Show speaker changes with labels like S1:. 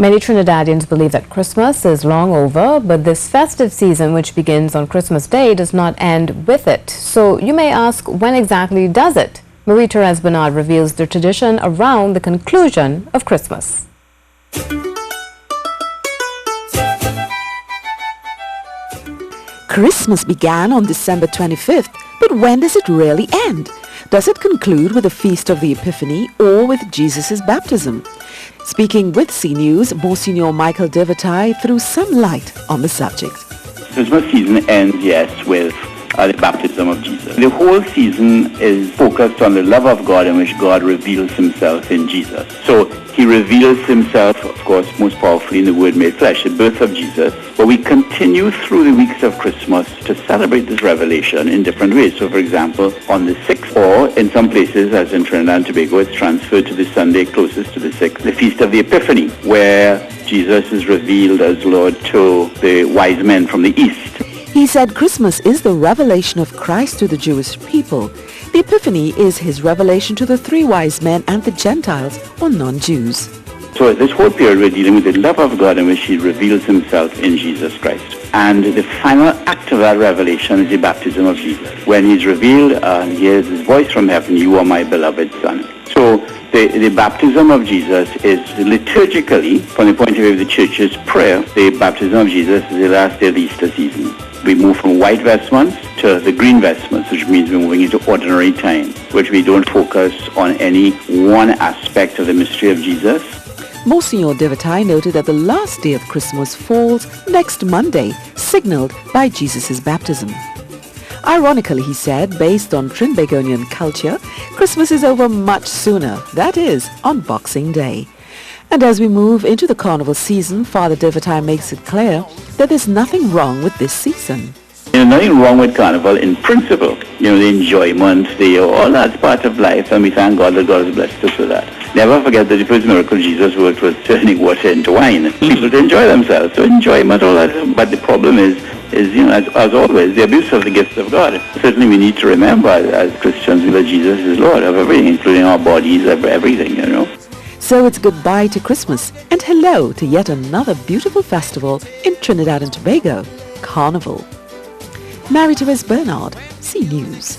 S1: Many Trinidadians believe that Christmas is long over, but this festive season, which begins on Christmas Day, does not end with it. So you may ask, when exactly does it? Marie-Therese Bernard reveals the tradition around the conclusion of Christmas.
S2: Christmas began on December 25th, but when does it really end? Does it conclude with the Feast of the Epiphany or with Jesus' baptism? Speaking with C News, Monsignor Michael Devatai threw some light on the subject.
S3: Christmas season ends, yes, with the baptism of Jesus. The whole season is focused on the love of God in which God reveals himself in Jesus. So he reveals himself, of course, most powerfully in the Word made flesh, the birth of Jesus. But we continue through the weeks of Christmas to celebrate this revelation in different ways. So, for example, on the 6th, or in some places, as in Trinidad and Tobago, it's transferred to the Sunday closest to the 6th, the Feast of the Epiphany, where Jesus is revealed as Lord to the wise men from the East.
S2: He said Christmas is the revelation of Christ to the Jewish people. The Epiphany is his revelation to the three wise men and the Gentiles or non-Jews.
S3: So this whole period we're dealing with the love of God in which he reveals himself in Jesus Christ. And the final act of that revelation is the baptism of Jesus. When he's revealed, he hears his voice from heaven, "You are my beloved Son." So the baptism of Jesus is liturgically, from the point of view of the church's prayer, the baptism of Jesus is the last day of the Easter season. We move from white vestments to the green vestments, which means we're moving into ordinary time, which we don't focus on any one aspect of the mystery of Jesus.
S2: Monsignor Devatai noted that the last day of Christmas falls next Monday, signaled by Jesus' baptism. Ironically, he said, based on Trinidadian culture, Christmas is over much sooner, that is, on Boxing Day. And as we move into the carnival season, Father Devatai makes it clear that there's nothing wrong with this season.
S3: Nothing wrong with carnival in principle. The enjoyment, all that's part of life, and we thank God that God has blessed us with that. Never forget that the first miracle Jesus worked was turning water into wine. People to enjoy themselves, so enjoyment, all that. But the problem is as always, the abuse of the gifts of God. Certainly we need to remember as Christians that Jesus is Lord of everything, including our bodies, everything,
S2: So it's goodbye to Christmas and hello to yet another beautiful festival in Trinidad and Tobago, Carnival. Marie-Therese Bernard, C News.